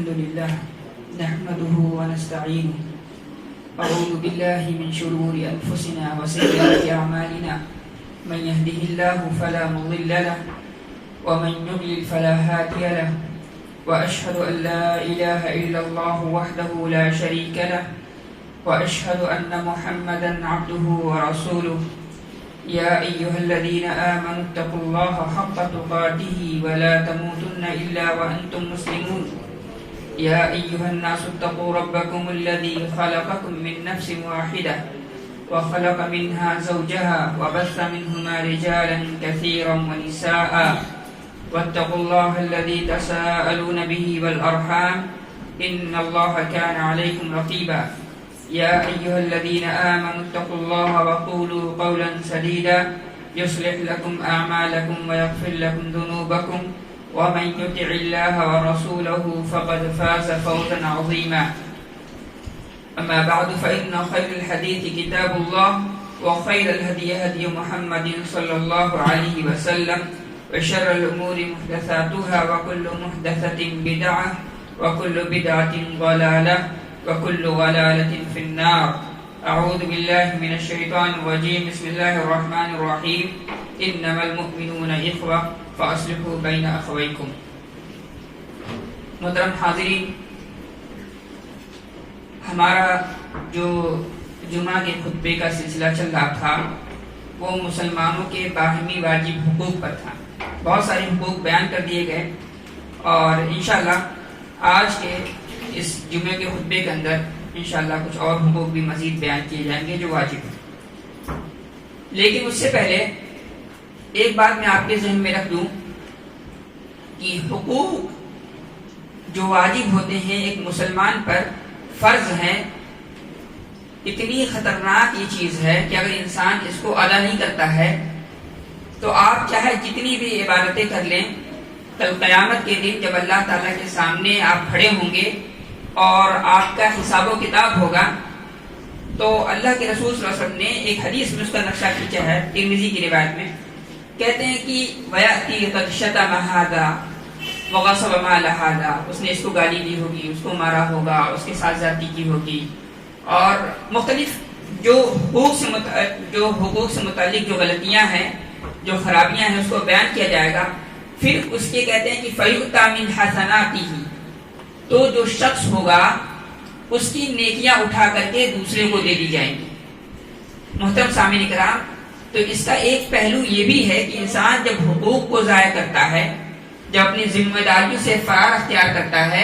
الحمد لله نحمده ونستعينه أعوذ بالله من شرور أنفسنا وسيئات أعمالنا من يهده الله فلا مضل له ومن يضلل فلا هادي له وأشهد أن لا إله إلا الله وحده لا شريك له وأشهد أن محمدا عبده ورسوله يا أيها الذين آمنوا اتقوا الله حق تقاته ولا تموتن إلا وأنتم مسلمون يا أيها الناس اتقوا ربكم الذي خلقكم من نفس واحدة وخلق منها زوجها وبث منهما رجالا كثيرا ونساء واتقوا الله الذي تساءلون به والأرحام إن الله كان عليكم رقيبا يا أيها الذين آمنوا اتقوا الله وقولوا قولا سديدا يصلح لكم أعمالكم ويغفر لكم ذنوبكم ومن يطع الله ورسوله فقد فاز فوزا عظيما أما بعد فإن خير الحديث كتاب الله وخير الهدي هدي محمد صلى الله عليه وسلم وشر الأمور محدثاتها وكل محدثة بدعة وكل بدعة ضلالة وكل ضلالة في النار أعوذ بالله من الشيطان الرجيم بسم الله الرحمن الرحيم إنما المؤمنون إخوة فأصلحوا بين أخويكم. محترم حاضرین، ہمارا جو جمعہ کے خطبے کا سلسلہ چل رہا تھا وہ مسلمانوں کے باہمی واجب حقوق پر تھا. بہت سارے حقوق بیان کر دیے گئے اور انشاءاللہ آج کے اس جمعے کے خطبے کے اندر انشاءاللہ کچھ اور حقوق بھی مزید بیان کیے جائیں گے جو واجب ہیں. لیکن اس سے پہلے ایک بات میں آپ کے ذہن میں رکھ دوں کہ حقوق جو واجب ہوتے ہیں ایک مسلمان پر فرض ہیں، اتنی خطرناک یہ چیز ہے کہ اگر انسان اس کو ادا نہیں کرتا ہے تو آپ چاہے جتنی بھی عبادتیں کر لیں، کل قیامت کے دن جب اللہ تعالیٰ کے سامنے آپ کھڑے ہوں گے اور آپ کا حساب و کتاب ہوگا تو اللہ کے رسول صلی اللہ علیہ وسلم نے ایک حدیث میں اس کا نقشہ کھینچا ہے، ترمذی کی روایت میں کہتے ہیں کہ وَيَأْتِي قَدْ شَتَمَ هَذَا وَغَصَبَ مَالَ هَذَا، اس نے اس کو گالی دی ہوگی، اس کو مارا ہوگا، اس کے ساتھ زیادتی کی ہوگی، اور مختلف جو حقوق سے متعلق جو غلطیاں ہیں، جو خرابیاں ہیں، اس کو بیان کیا جائے گا. پھر اس کے کہتے ہیں کہ فَيُؤْتَى مِنْ حَسَنَاتِهِ، تو جو شخص ہوگا اس کی نیکیاں اٹھا کر کے دوسرے کو دے دی جائیں گی. محترم سامعین کرام، تو اس کا ایک پہلو یہ بھی ہے کہ انسان جب حقوق کو ضائع کرتا ہے، جب اپنی ذمہ داریوں سے فرار اختیار کرتا ہے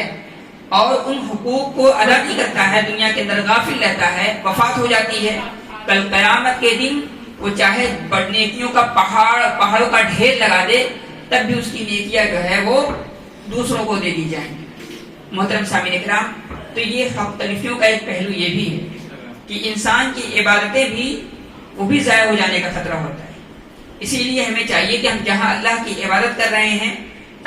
اور ان حقوق کو ادا نہیں کرتا ہے، دنیا کے اندر غافل رہتا ہے، وفات ہو جاتی ہے، کل قیامت کے دن وہ چاہے نیکیوں کا پہاڑوں کا ڈھیر لگا دے تب بھی اس کی نیکیاں جو ہے وہ دوسروں کو دے دی جائیں گی. محترم سامعین کرام، تو یہ حق تلفیوں کا ایک پہلو یہ بھی ہے کہ انسان کی عبادتیں بھی وہ بھی ضائع ہو جانے کا خطرہ ہوتا ہے. اسی لیے ہمیں چاہیے کہ ہم جہاں اللہ کی عبادت کر رہے ہیں،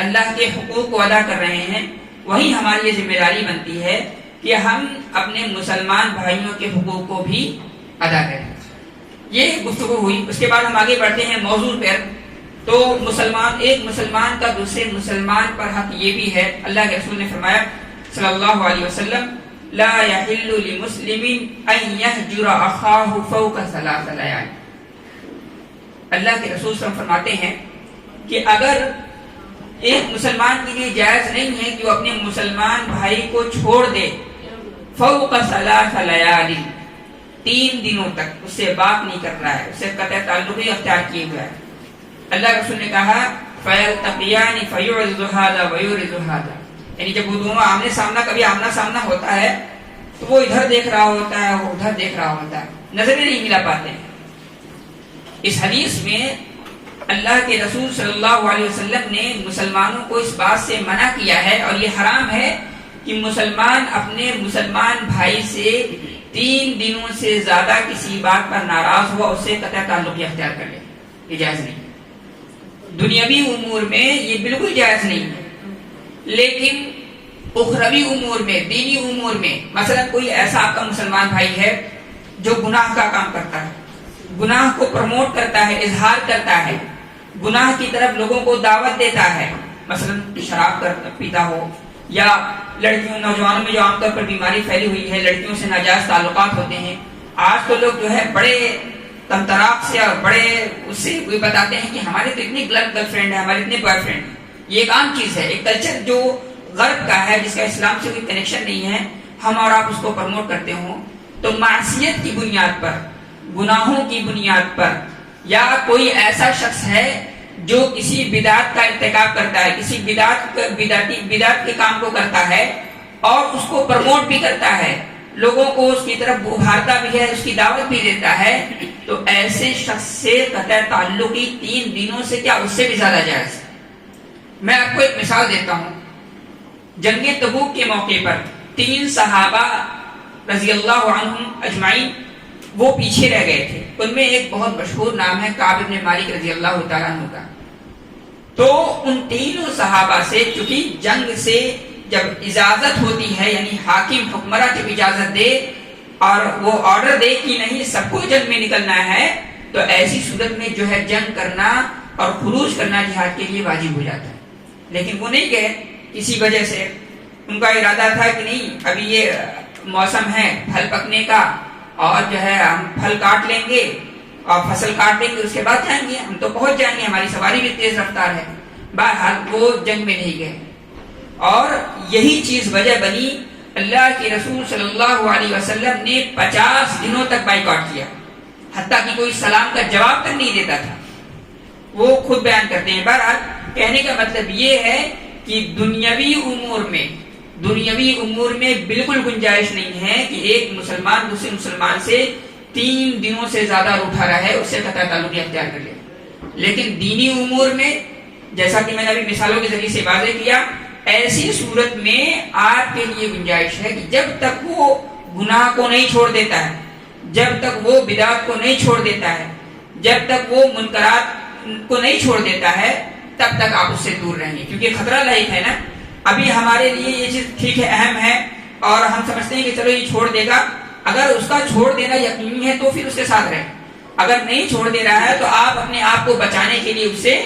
اللہ کے حقوق کو ادا کر رہے ہیں، وہیں ہماری یہ ذمہ داری بنتی ہے کہ ہم اپنے مسلمان بھائیوں کے حقوق کو بھی ادا کریں. یہ گفتگو ہوئی. اس کے بعد ہم آگے بڑھتے ہیں موضوع پر. تو ایک مسلمان کا دوسرے مسلمان پر حق یہ بھی ہے. اللہ کے رسول نے فرمایا صلی اللہ علیہ وسلم لا يحل لمسلم ان يهجر اخاه فوق ثلاث ليال. اللہ کے رسول صلی اللہ علیہ وسلم فرماتے ہیں کہ اگر ایک مسلمان کے لیے جائز نہیں ہے کہ وہ اپنے مسلمان بھائی کو چھوڑ دے فوق ثلاث لیال، 3 دنوں تک اس سے بات نہیں کر رہا ہے، اس سے قطع تعلق ہی اختیار کیے ہوا ہے. اللہ کے رسول نے کہا فَيَلْتَقِيَانِ فَيُعْرِضُ هَذَا وَيُعْرِضُ هَذَا، یعنی جب وہ دونوں آمنے سامنا ہوتا ہے تو وہ ادھر دیکھ رہا ہوتا ہے، وہ ادھر دیکھ رہا ہوتا ہے، نظریں نہیں ملا پاتے ہیں. اس حدیث میں اللہ کے رسول صلی اللہ علیہ وسلم نے مسلمانوں کو اس بات سے منع کیا ہے اور یہ حرام ہے کہ مسلمان اپنے مسلمان بھائی سے 3 دنوں سے زیادہ کسی بات پر ناراض ہوا اس سے قطع تعلق اختیار کر لے. یہ جائز نہیں. دنیاوی امور میں یہ بالکل جائز نہیں ہے، لیکن اخروی امور میں، دینی امور میں، مثلا کوئی ایسا آپ کا مسلمان بھائی ہے جو گناہ کا کام کرتا ہے، گناہ کو پروموٹ کرتا ہے، اظہار کرتا ہے، گناہ کی طرف لوگوں کو دعوت دیتا ہے، مثلا شراب پیتا ہو یا لڑکیوں نوجوانوں میں جو عام طور پر بیماری پھیلی ہوئی ہے، لڑکیوں سے ناجائز تعلقات ہوتے ہیں. آج تو لوگ جو ہے بڑے تمتراک سے اور بڑے اس سے کوئی بتاتے ہیں کہ ہمارے تو اتنے گرل فرینڈ ہیں، ہمارے اتنے بوائے فرینڈ ہیں. یہ ایک عام چیز ہے، ایک کلچر جو غرب کا ہے، جس کا اسلام سے کوئی کنیکشن نہیں ہے، ہم اور آپ اس کو پروموٹ کرتے ہوں تو معصیت کی بنیاد پر، گناہوں کی بنیاد پر، یا کوئی ایسا شخص ہے جو کسی بدعت کا ارتکاب کرتا ہے، کسی بدعت کے کام کو کرتا ہے اور اس کو پروموٹ بھی کرتا ہے، لوگوں کو اس کی طرف ابھارتا بھی ہے، اس کی دعوت بھی دیتا ہے، تو ایسے شخص سے قطع تعلقی 3 دنوں سے کیا اس سے بھی زیادہ جائز ہے. میں آپ کو ایک مثال دیتا ہوں. جنگ تبوک کے موقع پر 3 صحابہ رضی اللہ عنہم اجمعین وہ پیچھے رہ گئے تھے. ان میں ایک بہت مشہور نام ہے کعب بن مالک رضی اللہ تعالیٰ عنہ کا. تو ان تینوں صحابہ سے چونکہ جنگ سے جب اجازت ہوتی ہے، یعنی حاکم حکمراں جب اجازت دے اور وہ آرڈر دے کہ نہیں سب کو جنگ میں نکلنا ہے، تو ایسی صورت میں جو ہے جنگ کرنا اور خروج کرنا جہاد کے لیے واجب ہو جاتا ہے. لیکن وہ نہیں گئے کسی وجہ سے. ان کا ارادہ تھا کہ نہیں ابھی یہ موسم ہے پھل پکنے کا، اور جو ہے ہم پھل کاٹ لیں گے اور فصل کاٹ لیں گے، اس کے بعد جائیں گے، ہم تو پہنچ جائیں گے، ہماری سواری بھی تیز رفتار ہے. بہرحال وہ جنگ میں نہیں گئے. اور یہی چیز وجہ بنی اللہ کے رسول صلی اللہ علیہ وسلم نے 50 دنوں تک بائیکاٹ کیا، حتیٰ کہ کوئی سلام کا جواب تک نہیں دیتا تھا. وہ خود بیان کرتے ہیں. بہرحال کہنے کا مطلب یہ ہے کہ دنیاوی امور میں بالکل گنجائش نہیں ہے کہ ایک مسلمان دوسرے مسلمان سے 3 دنوں سے زیادہ روٹھا رہے، اس سے قطع تعلقی اختیار کر لے. لیکن دینی امور میں جیسا کہ میں نے ابھی مثالوں کے ذریعے سے واضح کیا، ایسی صورت میں آپ کے لیے گنجائش ہے کہ جب تک وہ گناہ کو نہیں چھوڑ دیتا ہے، جب تک وہ بدعت کو نہیں چھوڑ دیتا ہے، جب تک وہ منکرات کو نہیں چھوڑ دیتا ہے، تب تک آپ اس سے دور رہیں. کیونکہ خطرہ لاحق ہے نا. ابھی ہمارے لیے یہ چیز ٹھیک ہے، اہم ہے، اور ہم سمجھتے ہیں کہ چلو یہ چھوڑ دے گا. اگر اس کا چھوڑ دینا یقینی ہے تو پھر اس کے ساتھ رہیں. اگر نہیں چھوڑ دے رہا ہے تو آپ اپنے آپ کو بچانے کے لیے اس سے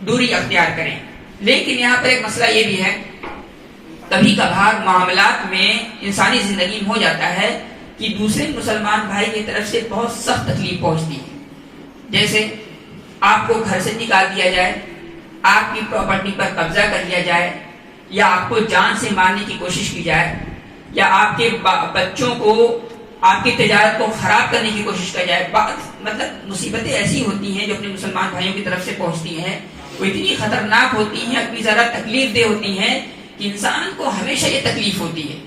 دوری اختیار کریں. لیکن یہاں پر ایک مسئلہ یہ بھی ہے، کبھی کبھار معاملات میں انسانی زندگی میں ہو جاتا ہے کہ دوسرے مسلمان بھائی کی طرف سے بہت سخت تکلیف پہنچتی ہے. جیسے آپ کو گھر سے نکال دیا جائے، آپ کی پراپرٹی پر قبضہ کر لیا جائے، یا آپ کو جان سے مارنے کی کوشش کی جائے، یا آپ کے بچوں کو، آپ کی تجارت کو خراب کرنے کی کوشش کی جائے. مطلب مصیبتیں ایسی ہوتی ہیں جو اپنے مسلمان بھائیوں کی طرف سے پہنچتی ہیں، وہ اتنی خطرناک ہوتی ہیں، اتنی زیادہ تکلیف دہ ہوتی ہیں کہ انسان کو ہمیشہ یہ تکلیف ہوتی ہے.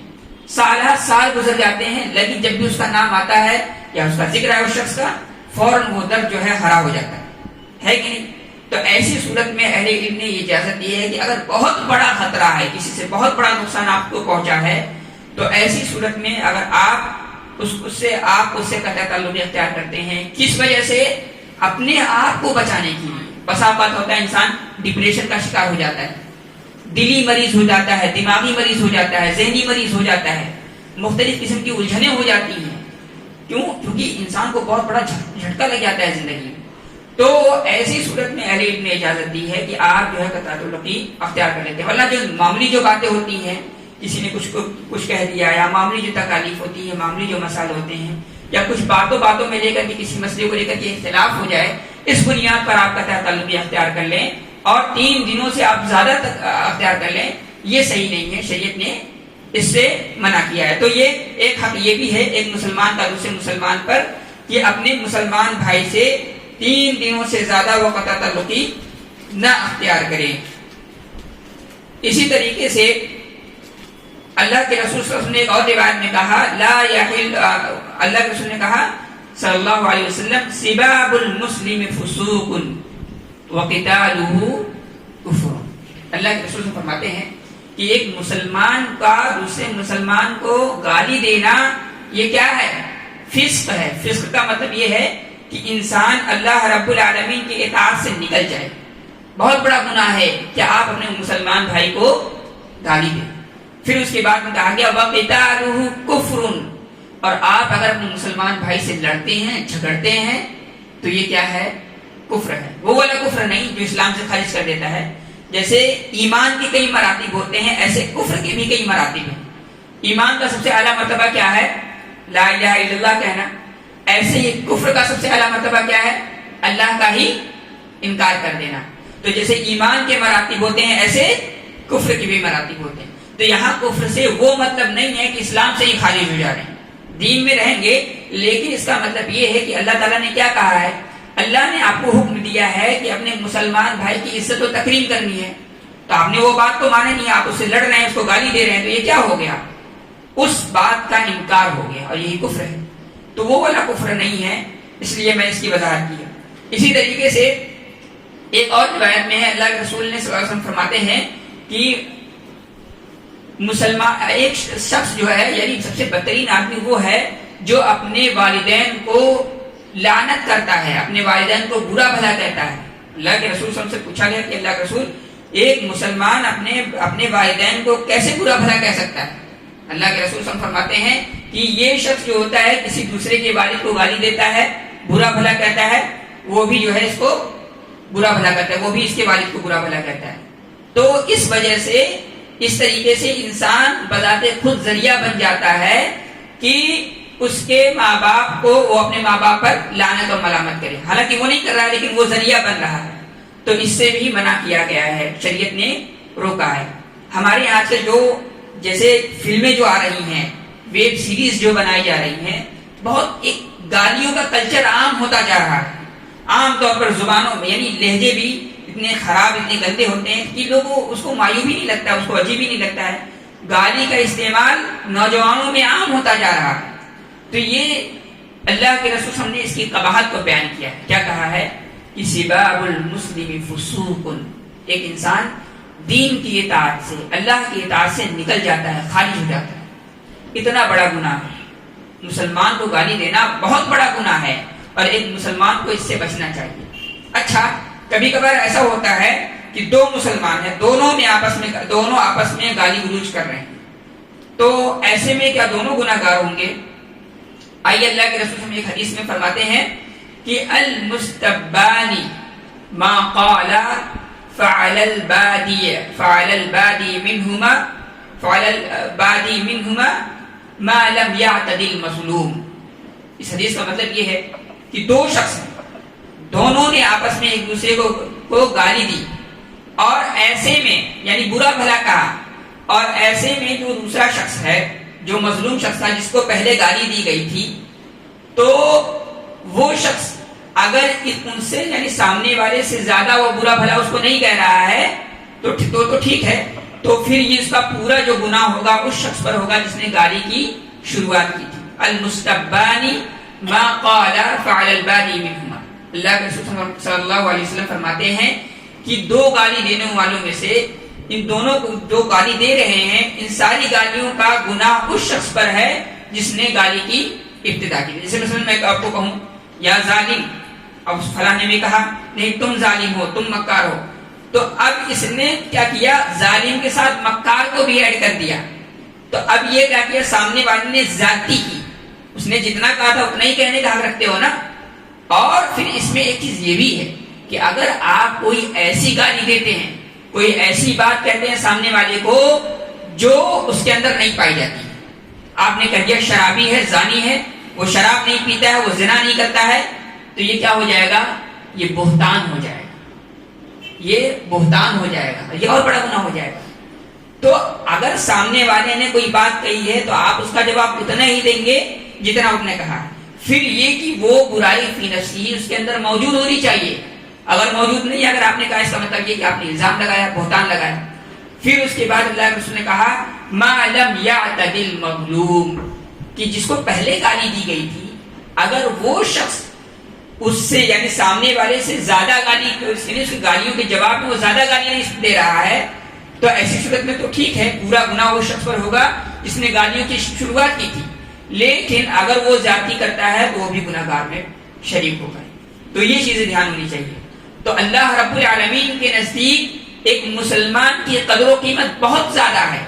سال گزر جاتے ہیں، لیکن جب بھی اس کا نام آتا ہے یا اس کا ذکر ہے اس شخص کا، فوراً وہ درد جو ہے ہرا ہو جاتا ہے کہ نہیں. تو ایسی صورت میں اہل علم نے یہ اجازت دی ہے کہ اگر بہت بڑا خطرہ ہے، کسی سے بہت بڑا نقصان آپ کو پہنچا ہے، تو ایسی صورت میں اگر آپ اس سے قطع تعلق اختیار کرتے ہیں. کس وجہ سے؟ اپنے آپ کو بچانے کے لیے. بسا اوقات ہوتا ہے انسان ڈپریشن کا شکار ہو جاتا ہے، دلی مریض ہو جاتا ہے، دماغی مریض ہو جاتا ہے، ذہنی مریض ہو جاتا ہے، مختلف قسم کی الجھنیں ہو جاتی ہیں. کیوں؟ کیونکہ انسان کو بہت بڑا جھٹکا لگ جاتا ہے زندگی میں. تو ایسی صورت میں اہل علم نے اجازت دی ہے کہ آپ جو ہے قطع تعلقی اختیار کر لیتے ہیں. ورنہ جو معمولی جو باتیں ہوتی ہیں، کسی نے کچھ کہہ دیا، یا معمولی جو تکالیف ہوتی ہے، معمولی جو مسائل ہوتے ہیں، یا کچھ باتوں میں لے کر کے کسی مسئلے کو لے کر کے اختلاف ہو جائے، اس بنیاد پر آپ قطع تعلقی اختیار کر لیں اور 3 دنوں سے آپ زیادہ تک اختیار کر لیں، یہ صحیح نہیں ہے. شریعت نے اس سے منع کیا ہے. تو یہ ایک حق یہ بھی ہے ایک مسلمان کا دوسرے مسلمان پر کہ اپنے مسلمان بھائی سے 3 دنوں سے زیادہ وہ قطع تعلقی نہ اختیار کریں. اسی طریقے سے اللہ کے رسول صلی اللہ علیہ وسلم نے ایک اور روایت میں کہا، لا یحل، اللہ کے رسول نے کہا صلی اللہ علیہ وسلم، سباب المسلم فسوق وقتالہ کفر. اللہ کے رسول فرماتے ہیں کہ ایک مسلمان کا دوسرے مسلمان کو گالی دینا یہ کیا ہے؟ فسق ہے. فسق کا مطلب یہ ہے کہ انسان اللہ رب العالمین کی اطاعت سے نکل جائے. بہت بڑا گناہ ہے کہ آپ اپنے مسلمان بھائی کو گالی دیں. پھر اس کے بعد میں کہا گیا وقتالہ کفر، اور آپ اگر اپنے مسلمان بھائی سے لڑتے ہیں، جھگڑتے ہیں، تو یہ کیا ہے؟ کفر ہے. وہ والا کفر نہیں جو اسلام سے خارج کر دیتا ہے، جیسے ایمان کے کئی مراتب ہوتے ہیں، ایسے کفر کے بھی کئی مراتب ہیں۔ ایمان کا سب سے اعلیٰ مرتبہ کیا ہے؟ لا الہ الا اللہ کہنا۔ ایسے ہی کفر کا سب سے اعلیٰ مرتبہ کیا ہے؟ اللہ کا ہی انکار کر دینا۔ تو جیسے ایمان کے مراتب ہوتے ہیں، ایسے کفر کے بھی مراتب ہوتے ہیں۔ تو یہاں کفر سے وہ مطلب نہیں ہے کہ اسلام سے ہی خارج ہو جا رہے ہیں، دین میں رہیں گے، لیکن اس کا مطلب یہ ہے کہ اللہ تعالیٰ نے کیا کہا ہے؟ اللہ نے آپ کو حکم دیا ہے کہ اپنے مسلمان بھائی کی عزت و تکریم کرنی ہے، تو آپ نے وہ بات تو مانے نہیں، آپ اس سے لڑ رہے ہیں، اس کو گالی دے رہے ہیں، تو یہ کیا ہو گیا؟ اس بات کا انکار ہو گیا، اور یہی کفر ہے۔ تو وہ والا کفر نہیں ہے، اس لیے میں اس کی وضاحت کی ہے۔ اسی طریقے سے ایک اور روایت میں ہے، اللہ کے رسول نے صلی اللہ علیہ وسلم فرماتے ہیں کہ مسلمان ایک شخص جو ہے، یعنی سب سے بدترین آدمی وہ ہے جو اپنے والدین کو لعنت کرتا ہے، اپنے والدین کو برا بھلا کہتا ہے۔ اللہ کے رسول صلی اللہ علیہ وسلم سے پوچھا گیا کہ اللہ کے رسول، ایک مسلمان اپنے والدین کو کیسے برا بھلا کہہ سکتا ہے؟ اللہ کے رسول صلی اللہ علیہ وسلم فرماتے ہیں کہ یہ شخص جو ہوتا ہے کسی دوسرے کے والد کو گالی دیتا ہے، برا بھلا کہتا ہے، وہ بھی جو ہے اس کو برا بھلا کرتا ہے، وہ بھی اس کے والد کو برا بھلا کہتا ہے۔ تو اس وجہ سے اس طریقے سے انسان بذات خود ذریعہ بن جاتا ہے کہ اس کے ماں باپ کو وہ اپنے ماں باپ پر لعنت اور ملامت کرے، حالانکہ وہ نہیں کر رہا ہے، لیکن وہ ذریعہ بن رہا ہے۔ تو اس سے بھی منع کیا گیا ہے، شریعت نے روکا ہے۔ ہمارے یہاں سے جو جیسے فلمیں جو آ رہی ہیں، ویب سیریز جو بنائی جا رہی ہیں، بہت ایک گالیوں کا کلچر عام ہوتا جا رہا ہے۔ عام طور پر زبانوں میں، یعنی لہجے بھی اتنے خراب، اتنے گندے ہوتے ہیں کہ لوگوں اس کو معیوب بھی نہیں لگتا، اس کو عجیب بھی نہیں لگتا ہے۔ گالی کا استعمال نوجوانوں میں عام ہوتا جا رہا ہے۔ تو یہ اللہ کے رسول صلی اللہ علیہ وسلم نے اس کی قباحت کو بیان کیا ہے۔ کیا کہا ہے کہ سباب المسلم فسوق، ایک انسان دین کی اطاعت سے، اللہ کی اطاعت سے نکل جاتا ہے، خارج ہو جاتا ہے۔ اتنا بڑا گناہ ہے، مسلمان کو گالی دینا بہت بڑا گناہ ہے، اور ایک مسلمان کو اس سے بچنا چاہیے۔ اچھا، کبھی کبھار ایسا ہوتا ہے کہ دو مسلمان ہیں، دونوں آپس میں گالی گلوچ کر رہے ہیں، تو ایسے میں کیا دونوں گناہ گار ہوں گے؟ آئیے اللہ کے رسول ہم ایک حدیث میں فرماتے ہیں کہ المستبانی ما قال فعل البادی منهما ما لم يعتد المظلوم۔ اس حدیث کا مطلب یہ ہے کہ دو شخص دونوں نے آپس میں ایک دوسرے کو گالی دی، اور ایسے میں یعنی برا بھلا کہا، اور ایسے میں جو دوسرا شخص ہے، جو مظلوم شخص تھا، جس کو پہلے گالی دی گئی تھی، تو وہ شخص اگر ان سے یعنی سامنے والے سے زیادہ وہ برا بھلا اس کو نہیں کہہ رہا ہے تو ٹھیک ہے، تو پھر یہ اس کا پورا جو گناہ ہوگا اس شخص پر ہوگا جس نے گالی کی شروعات کی تھی۔ المستبانی ما قال فعل البادی منهما، اللہ کے رسول صلی اللہ علیہ وسلم فرماتے ہیں کہ دو گالی دینے والوں میں سے ان دونوں کو جو گالی دے رہے ہیں، ان ساری گالیوں کا گناہ اس شخص پر ہے جس نے گالی کی ابتدا کی۔ جیسے مثلا میں آپ کو کہوں یا ظالم، اب فلاں نے بھی کہا نہیں تم ظالم ہو، تم مکار ہو، تو اب اس نے کیا کیا؟ ظالم کے ساتھ مکار کو بھی ایڈ کر دیا۔ تو اب یہ کیا کیا؟ سامنے والے نے زیادتی کی، اس نے جتنا کہا تھا اتنا ہی کہنے کا حق رکھتے ہو نا۔ اور پھر اس میں ایک چیز یہ بھی ہے کہ اگر آپ کوئی ایسی گالی دیتے ہیں، کوئی ایسی بات کہتے ہیں سامنے والے کو جو اس کے اندر نہیں پائی جاتی، آپ نے کہہ دیا شرابی ہے، زانی ہے، وہ شراب نہیں پیتا ہے، وہ زنا نہیں کرتا ہے، تو یہ کیا ہو جائے گا؟ یہ بہتان ہو جائے گا، یہ بہتان ہو جائے گا، یہ اور بڑا گناہ ہو جائے گا۔ تو اگر سامنے والے نے کوئی بات کہی ہے تو آپ اس کا جواب اتنا ہی دیں گے جتنا اس نے کہا۔ پھر یہ کہ وہ برائی فی نفسی اس کے اندر موجود ہونی چاہیے، اگر موجود نہیں، اگر آپ نے کہا اس کا مطلب یہ کہ آپ نے الزام لگایا، بہتان لگایا۔ پھر اس کے بعد اللہ کے رسول نے کہا ما لم یعتد المظلوم، کہ جس کو پہلے گالی دی گئی تھی، اگر وہ شخص اس سے یعنی سامنے والے سے زیادہ گالی، اس کی گالیوں کے جواب میں وہ زیادہ گالیاں نہیں دے رہا ہے، تو ایسی صورت میں تو ٹھیک ہے، پورا گناہ وہ شخص پر ہوگا جس نے گالیوں کی شروعات کی تھی، لیکن اگر وہ زیادتی کرتا ہے تو وہ بھی گناہ گار میں شریک ہوگا۔ تو یہ چیزیں دھیان ہونی چاہیے۔ تو اللہ رب العالمین کے نزدیک ایک مسلمان کی قدر و قیمت بہت زیادہ ہے،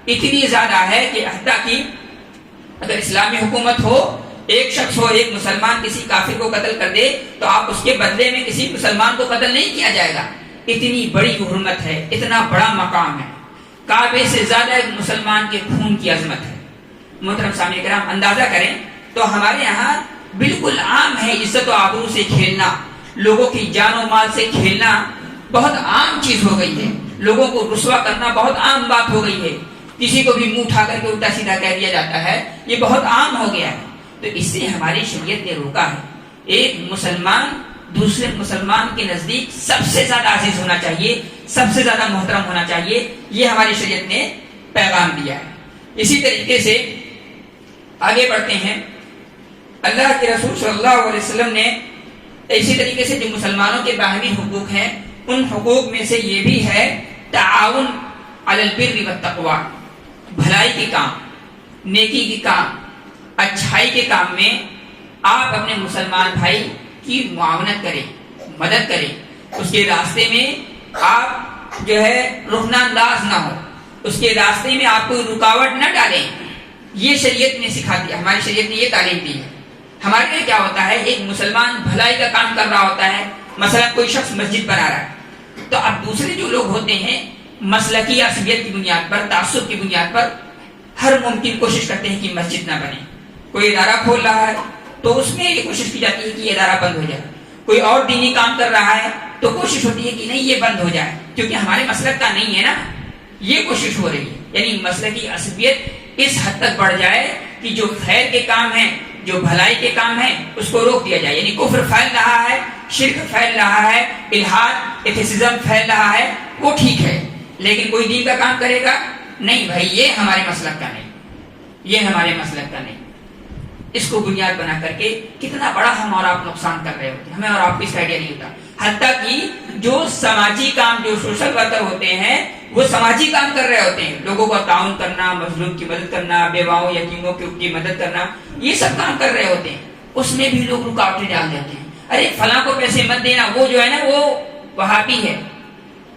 اتنی زیادہ ہے کہ حتیٰ کہ اگر اسلامی حکومت ہو، ایک شخص ہو، ایک مسلمان کسی کافر کو قتل کر دے تو آپ اس کے بدلے میں کسی مسلمان کو قتل نہیں کیا جائے گا، اتنی بڑی حرمت ہے، اتنا بڑا مقام ہے، کعبے سے زیادہ ایک مسلمان کے خون کی عظمت ہے۔ محترم سامعین کرام، اندازہ کریں تو ہمارے یہاں بالکل عام ہے عزت و آبرو سے کھیلنا، لوگوں کی جان و مال سے کھیلنا بہت عام چیز ہو گئی ہے، لوگوں کو رسوا کرنا بہت عام بات ہو گئی ہے، کسی کو بھی منہ اٹھا کر کے الٹا سیدھا کہہ دیا جاتا ہے، یہ بہت عام ہو گیا ہے۔ تو اس سے ہماری شریعت نے روکا ہے، ایک مسلمان دوسرے مسلمان کے نزدیک سب سے زیادہ عزیز ہونا چاہیے، سب سے زیادہ محترم ہونا چاہیے، یہ ہماری شریعت نے پیغام دیا ہے۔ اسی طریقے سے آگے بڑھتے ہیں، اللہ کے رسول صلی اللہ علیہ وسلم نے اسی طریقے سے جو مسلمانوں کے باہمی حقوق ہیں ان حقوق میں سے یہ بھی ہے تعاون علی البر والتقوی، بھلائی کے کام، نیکی کے کام، اچھائی کے کام میں آپ اپنے مسلمان بھائی کی معاونت کریں، مدد کریں، اس کے راستے میں آپ جو ہے رخنہ انداز نہ ہو، اس کے راستے میں آپ کوئی رکاوٹ نہ ڈالیں، یہ شریعت نے سکھا دیا، ہماری شریعت نے یہ تعلیم دی ہے۔ ہمارے لیے کیا ہوتا ہے، ایک مسلمان بھلائی کا کام کر رہا ہوتا ہے، مثلا کوئی شخص مسجد بنا رہا ہے، تو اب دوسرے جو لوگ ہوتے ہیں مسلکی عصبیت کی بنیاد پر، تعصب کی بنیاد پر ہر ممکن کوشش کرتے ہیں کہ مسجد نہ بنے۔ کوئی ادارہ کھول رہا ہے تو اس میں یہ کوشش کی جاتی ہے کہ یہ ادارہ بند ہو جائے، کوئی اور دینی کام کر رہا ہے تو کوشش ہوتی ہے کہ نہیں یہ بند ہو جائے، کیونکہ ہمارے مسلک کا نہیں ہے نا، یہ کوشش ہو رہی ہے، یعنی مسلکی عصبیت اس حد تک بڑھ جائے کہ جو خیر کے کام ہیں، جو بھلائی کے کام ہیں اس کو روک دیا جائے، یعنی کفر پھیل رہا ہے، شرک پھیل رہا ہے، الحاد ایتھیسزم پھیل رہا ہے، وہ ٹھیک ہے، لیکن کوئی دین کا کام کرے گا نہیں بھائی، یہ ہمارے مسلک کا نہیں، یہ ہمارے مسلک کا نہیں۔ اس کو بنیاد بنا کر کے کتنا بڑا ہم اور آپ نقصان کر رہے ہوتے ہیں، ہمیں اور آپ کو اس کا آئیڈیا نہیں ہوتا۔ حتیٰ کہ جو سماجی کام، جو سوشل ورکر ہوتے ہیں وہ سماجی کام کر رہے ہوتے ہیں، لوگوں کو تعاون کرنا، مظلوم کی مدد کرنا، بیواؤں یتیموں کی مدد کرنا، یہ سب کام کر رہے ہوتے ہیں، اس میں بھی لوگ رکاوٹیں ڈال دیتے ہیں، ارے فلاں کو پیسے مت دینا، وہ جو ہے نا وہ وہابی ہے،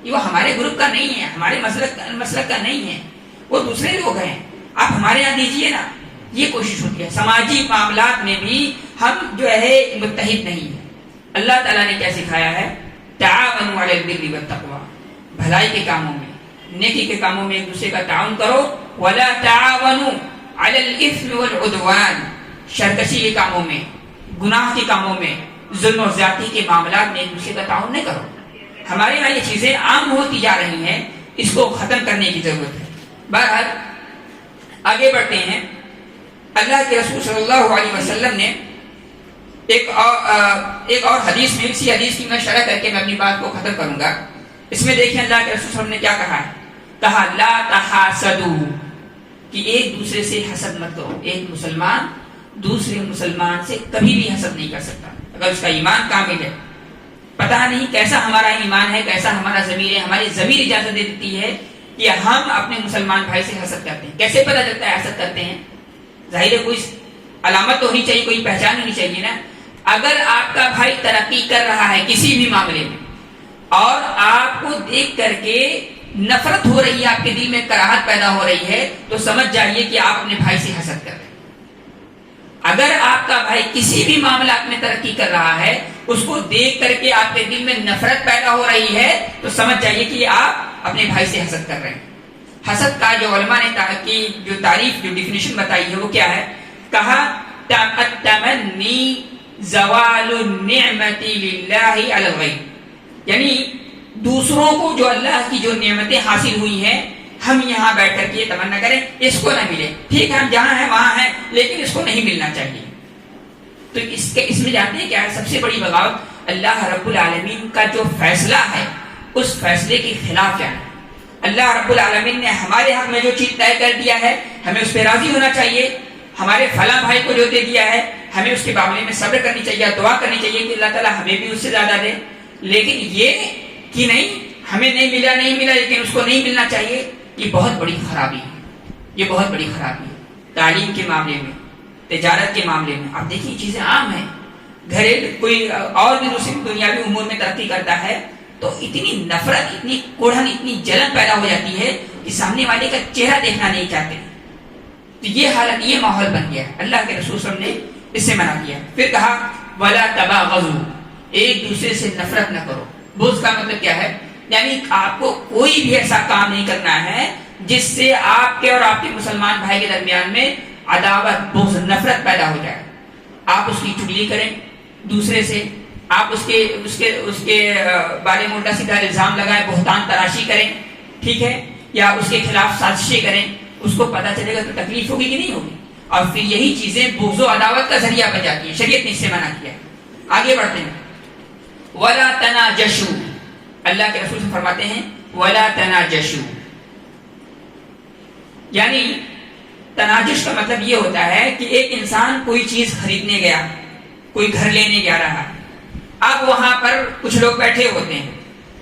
وہ ہمارے گروپ کا نہیں ہے، ہمارے مسلک کا نہیں ہے، وہ دوسرے لوگ ہیں، آپ ہمارے یہاں دیجئے نا، یہ کوشش ہوتی ہے۔ سماجی معاملات میں بھی ہم جو ہے متحد نہیں ہیں۔ اللہ تعالیٰ نے کیا سکھایا ہے، تعاونوا علی البر والتقوی، بھلائی کے کاموں میں، نیکی کے کاموں میں ایک دوسرے کا تعاون کرو، ولا تعاونوا علی الاثم والعدوان، شرکشی کے کاموں میں، گناہ کے کاموں میں، ظلم و زیادتی کے معاملات میں ایک دوسرے کا تعاون نہیں کرو۔ ہمارے یہاں یہ چیزیں عام ہوتی جا رہی ہیں، اس کو ختم کرنے کی ضرورت ہے۔ بہرحال آگے بڑھتے ہیں، اللہ کے رسول صلی اللہ علیہ وسلم نے ایک اور حدیث میں، اسی حدیث کی میں شرح کر کے میں اپنی بات کو ختم کروں گا۔ اس میں دیکھیں اللہ کے رسول صلی اللہ علیہ وسلم نے کیا کہا ہے، کہا لا تحاسدوا، کہ ایک دوسرے سے حسد مت کرو، ایک مسلمان دوسرے مسلمان سے کبھی بھی حسد نہیں کر سکتا اگر اس کا ایمان کامل ہے۔ پتہ نہیں کیسا ہمارا ایمان ہے، کیسا ہمارا ضمیر ہے، ہماری ضمیر اجازت دیتی ہے کہ ہم اپنے مسلمان بھائی سے حسد کرتے ہیں۔ کیسے پتہ چلتا ہے حسد کرتے ہیں؟ ظاہر ہے کوئی علامت تو ہونی چاہیے، کوئی پہچان ہونی چاہیے نا۔ اگر آپ کا بھائی ترقی کر رہا ہے کسی بھی معاملے میں اور آپ کو دیکھ کر کے نفرت ہو رہی ہے، آپ کے دل میں کراہت پیدا ہو رہی ہے، تو سمجھ جائیے کہ آپ اپنے بھائی سے حسد کر رہے ہیں۔ اگر آپ کا بھائی کسی بھی معاملات میں ترقی کر رہا ہے، اس کو دیکھ کر کے آپ کے دل میں نفرت پیدا ہو رہی ہے، تو سمجھ جائیے کہ آپ اپنے بھائی سے حسد کر رہے ہیں۔ حسد کا جو علماء نے جو تعریف، جو ڈیفینیشن بتائی ہے وہ کیا ہے، کہا التمنی زوال النعمت للہ علی الغیر، یعنی دوسروں کو جو اللہ کی جو نعمتیں حاصل ہوئی ہیں ہم یہاں بیٹھ کر کے یہ تمنا کریں اس کو نہ ملے، ٹھیک ہے ہم جہاں ہیں وہاں ہیں لیکن اس کو نہیں ملنا چاہیے۔ تو اس میں جانتے ہیں کیا ہے سب سے بڑی بغاوت؟ اللہ رب العالمین کا جو فیصلہ ہے اس فیصلے کے خلاف جانا۔ اللہ رب العالمین نے ہمارے حق میں جو چیز طے کر دیا ہے ہمیں اس پہ راضی ہونا چاہیے، ہمارے فلاں بھائی کو جو دے دیا ہے ہمیں اس کے معاملے میں صبر کرنی چاہیے، دعا کرنی چاہیے کہ اللہ تعالیٰ ہمیں بھی اس سے زیادہ دے۔ لیکن یہ کہ نہیں ہمیں نہیں ملا لیکن اس کو نہیں ملنا چاہیے، یہ بہت بڑی خرابی ہے، یہ بہت بڑی خرابی ہے۔ تعلیم کے معاملے میں، تجارت کے معاملے میں آپ دیکھیے چیزیں عام ہیں، گھریلو کوئی اور بھی دوسری دنیاوی امور میں ترقی کرتا ہے تو اتنی نفرت، اتنی کوڑھن، اتنی جلن پیدا ہو جاتی ہے کہ سامنے والے کا چہرہ دیکھنا نہیں چاہتے۔ تو یہ حالت، یہ ماحول بن گیا، اللہ کے رسول صلی اللہ علیہ وسلم نے اس سے منع کیا۔ پھر کہا ولا تباغضوا، ایک دوسرے سے نفرت نہ کرو۔ بغض کا مطلب کیا ہے؟ یعنی آپ کو کوئی بھی ایسا کام نہیں کرنا ہے جس سے آپ کے اور آپ کے مسلمان بھائی کے درمیان میں عداوت، بغض، نفرت پیدا ہو جائے. آپ اس کی چگلی کریں دوسرے سے، آپ اس کے بارے میں الٹا سیدھا الزام لگائیں، بہتان تراشی کریں، ٹھیک ہے، یا اس کے خلاف سازشیں کریں. اس کو پتہ چلے گا تو تکلیف ہوگی کہ نہیں ہوگی، اور پھر یہی چیزیں بغض و عداوت کا ذریعہ بن جاتی ہیں. شریعت نے اس سے منع کیا ہے. آگے بڑھتے ہیں. وَلَا تَنَاجَشُوا، اللہ کے رسول سے فرماتے ہیں وَلَا تَنَاجَشُوا، یعنی تناجش کا مطلب یہ ہوتا ہے کہ ایک انسان کوئی چیز خریدنے گیا، کوئی گھر لینے جا رہا، اب وہاں پر کچھ لوگ بیٹھے ہوتے ہیں،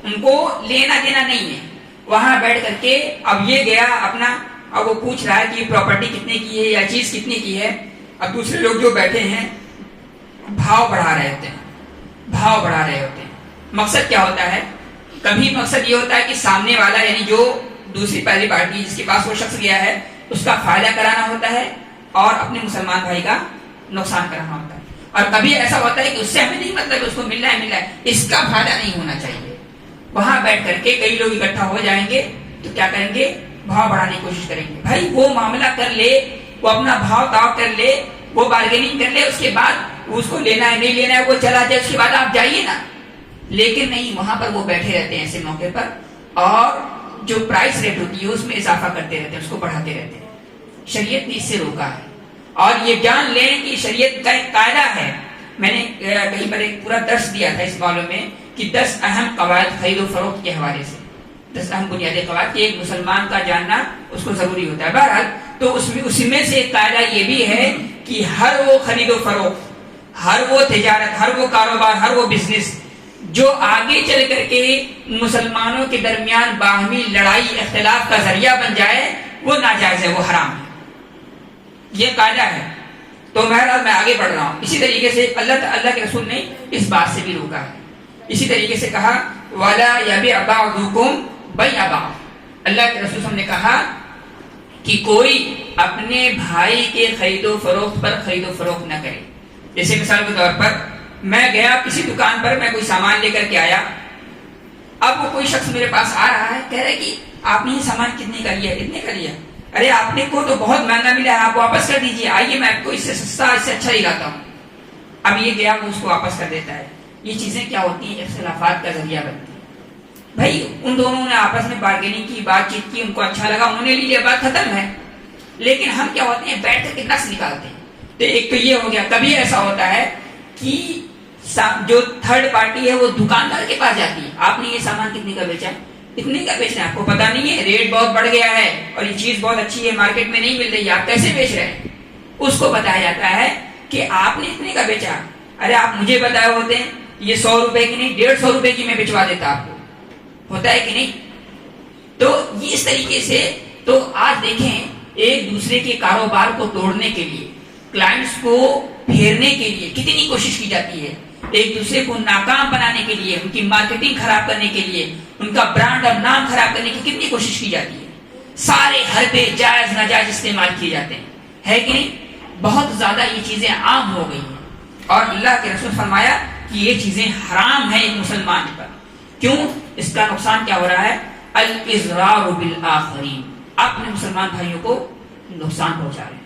ان کو لینا دینا نہیں ہے، وہاں بیٹھ کر کے اب یہ گیا اپنا، اب وہ پوچھ رہا ہے کہ پراپرٹی کتنے کی ہے یا چیز کتنے کی ہے. اب دوسرے لوگ جو بیٹھے ہیں بھاؤ بڑھا رہے ہوتے ہیں. مقصد کیا ہوتا ہے؟ کبھی مقصد یہ ہوتا ہے کہ سامنے والا یعنی جو دوسری پہلی پارٹی جس کے پاس وہ شخص گیا ہے اس کا فائدہ کرانا ہوتا ہے اور اپنے مسلمان بھائی کا نقصان کرانا ہوتا ہے. اور کبھی ایسا ہوتا ہے کہ اس سے ہمیں نہیں مطلب اس کو مل رہا ہے اس کا فائدہ نہیں ہونا چاہیے. وہاں بیٹھ کر کے کئی لوگ اکٹھا ہو جائیں گے تو کیا کریں گے؟ بھاؤ بڑھانے کی کوشش کریں گے. بھائی وہ معاملہ کر لے، وہ اپنا بھاؤ تاؤ کر لے، وہ بارگیننگ کر لے، اس کے بعد اس کو لینا ہے نہیں لینا ہے وہ چلا جائے، اس کے بعد آپ جائیے نا. لیکن نہیں، وہاں پر وہ بیٹھے رہتے ہیں ایسے موقع پر اور جو پرائس ریٹ ہوتی ہے اس میں اضافہ کرتے رہتے ہیں، اس کو بڑھاتے رہتے ہیں. شریعت نے اس سے روکا ہے. اور یہ جان لیں کہ شریعت کا ایک قاعدہ ہے. میں نے کہیں پر ایک پورا درس دیا تھا اس معاملے میں کہ 10 اہم قواعد خرید و فروخت کے حوالے سے، 10 اہم بنیادی قواعد کہ ایک مسلمان کا جاننا اس کو ضروری ہوتا ہے. بہرحال تو اس میں سے ایک قاعدہ یہ بھی ہے کہ ہر وہ خرید و فروخت، ہر وہ تجارت، ہر وہ کاروبار، ہر وہ بزنس جو آگے چل کر کے مسلمانوں کے درمیان باہمی لڑائی اختلاف کا ذریعہ بن جائے وہ ناجائز ہے، وہ حرام ہے. یہ قاعدہ ہے. تو بہرحال میں آگے بڑھ رہا ہوں. اسی طریقے سے اللہ کے رسول نے اس بات سے بھی روکا ہے. اسی طریقے سے کہا وَلَا يَبِعْ بَعْضُكُمْ بَيْعَ بَعْضٍ، اللہ کے رسول ہم نے کہا کہ کوئی اپنے بھائی کے خرید و فروخت پر خرید و فروخت نہ کرے. جیسے مثال کے طور پر میں گیا کسی دکان پر، میں کوئی سامان لے کر کے آیا، اب وہ کوئی شخص میرے پاس آ رہا ہے، کہہ رہا ہے کہ آپ نے یہ سامان کتنے کا لیا؟ اتنے کا لیا. ارے آپ نے کو تو بہت مہنگا ملا ہے، آپ واپس کر دیجئے، آئیے میں آپ کو اس سے سستا، اس سے اچھا دلاتا ہوں. اب یہ گیا وہ اس کو واپس کر دیتا ہے. یہ چیزیں کیا ہوتی ہیں؟ اختلافات کا ذریعہ بنتی ہیں. بھائی ان دونوں نے آپس میں بارگیننگ کی، بات چیت کی، ان کو اچھا لگا، انہوں نے لیا، بات ختم ہے. لیکن ہم کیا ہوتے ہیں؟ بیٹھ کر کے نقص نکالتے ہیں. تو ایک تو یہ ہو گیا. کبھی ایسا ہوتا ہے کہ جو تھرڈ پارٹی ہے وہ دکاندار کے پاس جاتی ہے، آپ نے یہ سامان کتنے کا بیچا؟ اتنے کا بیچنا ہے، آپ کو پتا نہیں ہے، ریٹ بہت بڑھ گیا ہے اور یہ چیز بہت اچھی ہے، مارکیٹ میں نہیں مل رہی ہے، آپ کیسے بیچ رہے ہیں؟ اس کو بتایا جاتا ہے کہ آپ نے اتنے کا بیچا. ارے آپ مجھے بتائے ہوتے ہیں یہ 100 روپے کی نہیں 150 روپے کی میں بچوا دیتا آپ کو. ہوتا ہے کہ نہیں؟ تو یہ اس طریقے سے تو آج دیکھیں ایک دوسرے کے کاروبار کو توڑنے کے لیے، کلائنٹس کو پھیرنے کے لیے کتنی کوشش کی جاتی ہے، ایک دوسرے کو ناکام بنانے کے لیے، ان کی مارکیٹنگ خراب کرنے کے لیے، ان کا برانڈ اور نام خراب کرنے کی کتنی کوشش کی جاتی ہے. سارے حربے جائز ناجائز استعمال کیے جاتے ہیں، ہے کہ نہیں؟ بہت زیادہ یہ چیزیں عام ہو گئی ہیں اور اللہ کے رسول فرمایا کہ یہ چیزیں حرام ہیں ایک مسلمان پر. کیوں؟ اس کا نقصان کیا ہو رہا ہے؟ الاضرار بالآخرین، اپنے مسلمان بھائیوں کو نقصان پہنچا رہے ہیں.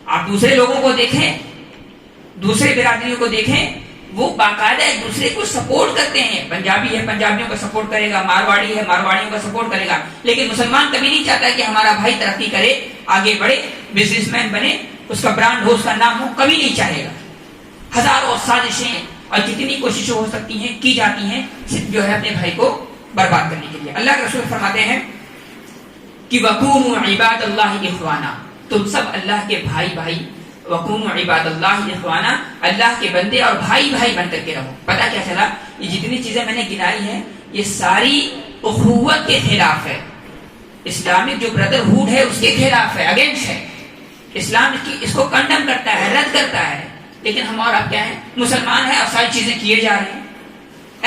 آپ دوسرے لوگوں کو دیکھیں، دوسرے برادریوں کو دیکھیں، وہ باقاعدہ ایک دوسرے کو سپورٹ کرتے ہیں. پنجابی ہے پنجابیوں کا سپورٹ کرے گا، مارواڑی ہے مارواڑیوں کا سپورٹ کرے گا. لیکن مسلمان کبھی نہیں چاہتا کہ ہمارا بھائی ترقی کرے، آگے بڑھے، بزنس مین بنے، اس کا برانڈ ہو، اس کا نام ہو، کبھی نہیں چاہے گا. ہزاروں سازشیں اور جتنی کوششیں ہو سکتی ہیں کی جاتی ہیں صرف جو ہے اپنے بھائی کو برباد کرنے کے لیے. اللہ کے رسول فرماتے ہیں کہ وَكُونُوا عِبَادَ اللَّهِ إِخْوَانًا، تم سب اللہ کے بھائی بھائی، وَكُونُوا عِبَادَ اللَّهِ إِخْوَانًا، اللہ کے بندے اور بھائی بھائی بن کر کے رہو. پتہ کیا چلا؟ یہ جتنی چیزیں میں نے گنائی ہیں یہ ساری اخوت کے خلاف ہے. اسلامک جو بردرہوڈ ہے اس کے خلاف ہے، اگینسٹ ہے. اسلام اس کو کنڈم کرتا ہے، رد کرتا ہے. لیکن ہم اور آپ کیا ہیں؟ مسلمان ہیں اور ساری چیزیں کیے جا رہے ہیں.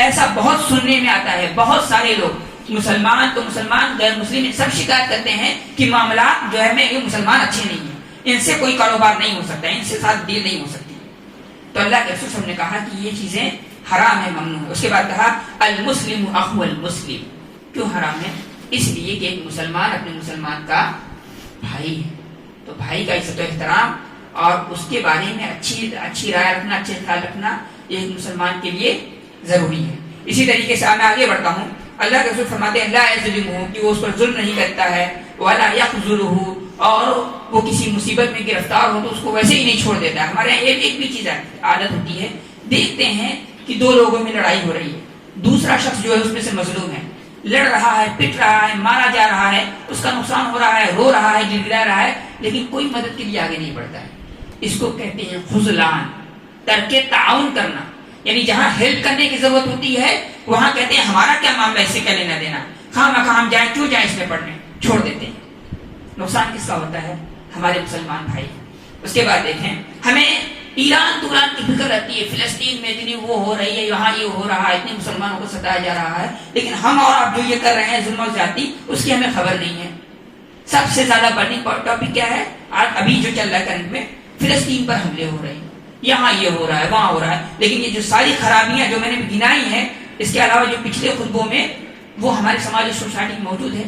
ایسا بہت سننے میں آتا ہے. بہت سارے لوگ مسلمان تو مسلمان، غیر مسلم سب شکایت کرتے ہیں کہ معاملات جو ہے میں یہ مسلمان اچھے نہیں ہیں، ان سے کوئی کاروبار نہیں ہو سکتا، ان سے ساتھ ڈیل نہیں ہو سکتی. تو اللہ کے رسول نے کہا کہ یہ چیزیں حرام ہے، ممنوع ہے. اس کے بعد کہا المسلم اخو المسلم، کیوں حرام ہے؟ اس لیے کہ ایک مسلمان اپنے مسلمان کا بھائی ہے، تو بھائی کا عزت و احترام اور اس کے بارے میں اچھی رائے رکھنا، اچھے خیال رکھنا یہ ایک مسلمان کے لیے ضروری ہے۔ اسی طریقے سے میں آگے بڑھتا ہوں، اللہ کے رسول فرماتے ہیں لا یظلمہ، کہ وہ اس پر ظلم نہیں کرتا ہے، ولا یخذلہ، اور وہ کسی مصیبت میں گرفتار ہو تو اس کو ویسے ہی نہیں چھوڑ دیتا ہے۔ ہمارے یہاں ایک بھی چیز عادت ہوتی ہے، دیکھتے ہیں کہ دو لوگوں میں لڑائی ہو رہی ہے، دوسرا شخص جو ہے اس میں سے مظلوم ہے، لڑ رہا ہے، پٹ رہا ہے، مارا جا رہا ہے، اس کا نقصان ہو رہا ہے، رو رہا ہے، گر گرا رہا ہے، لیکن کوئی مدد کے لیے آگے نہیں بڑھتا ہے۔ اس کو کہتے ہیں خذلان، ترک تعاون کرنا، یعنی جہاں ہیلپ کرنے کی ضرورت ہوتی ہے وہاں کہتے ہیں ہمارا کیا معاملہ، اس سے کیا لینا دینا، خواہ ہم جائیں کیوں جائیں اس میں پڑھنے، چھوڑ دیتے ہیں۔ نقصان کس کا ہوتا ہے؟ ہمارے مسلمان بھائی۔ اس کے بعد دیکھیں، ہمیں ایران دوران کی فکر رہتی ہے، فلسطین میں اتنی وہ ہو رہی ہے، یہاں یہ ہو رہا ہے، اتنے مسلمانوں کو ستایا جا رہا ہے، لیکن ہم اور آپ جو یہ کر رہے ہیں ظلم و زیادتی، اس کی ہمیں خبر نہیں ہے۔ سب سے زیادہ برننگ ٹاپک کیا ہے ابھی جو چل رہا ہے کرنٹ میں؟ فلسطین پر حملے ہو رہے ہیں، یہاں یہ ہو رہا ہے، وہاں ہو رہا ہے، لیکن یہ جو ساری خرابیاں جو میں نے گنائی ہیں، اس کے علاوہ جو پچھلے خطبوں میں وہ ہمارے سماجی سوسائٹی میں موجود ہے،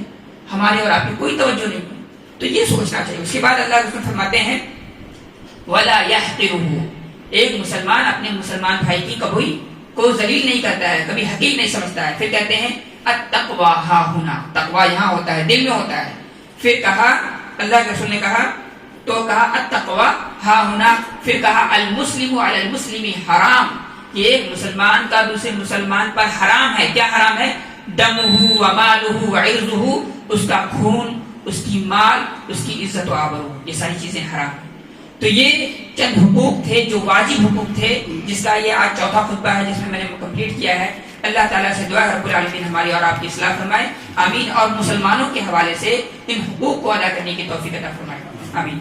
ہمارے اور آپ کی کوئی توجہ نہیں ہے، تو یہ سوچنا چاہیے۔ اس کے بعد اللہ رسول فرماتے ہیں وَلَا يَحْقِرُهُ، ایک مسلمان اپنے مسلمان بھائی کی کبھی کو ذلیل نہیں کرتا ہے، کبھی حقیر نہیں سمجھتا ہے۔ پھر کہتے ہیں التقویٰ ہا ہنا، تقویٰ یہاں ہوتا ہے، دل میں ہوتا ہے۔ پھر کہا اللہ کے رسول نے کہا تو کہا التقویٰ ہا ہنا، پھر کہا المسلم علی المسلم حرام، کہ ایک مسلمان کا دوسرے مسلمان پر حرام ہے۔ کیا حرام ہے؟ دمہ ومالہ وعرضہ، اس کا خون، اس کی مال، اس کی عزت و آبرو، یہ ساری چیزیں حرام ہیں۔ تو یہ چند حقوق تھے جو واجب حقوق تھے، جس کا یہ آج چوتھا خطبہ ہے جس میں میں نے کمپلیٹ کیا ہے۔ اللہ تعالیٰ سے دعا ہے رب العالمین ہماری اور آپ کی اصلاح فرمائے، آمین، اور مسلمانوں کے حوالے سے ان حقوق کو ادا کرنے کی توفیق عطا فرمائے، آمین۔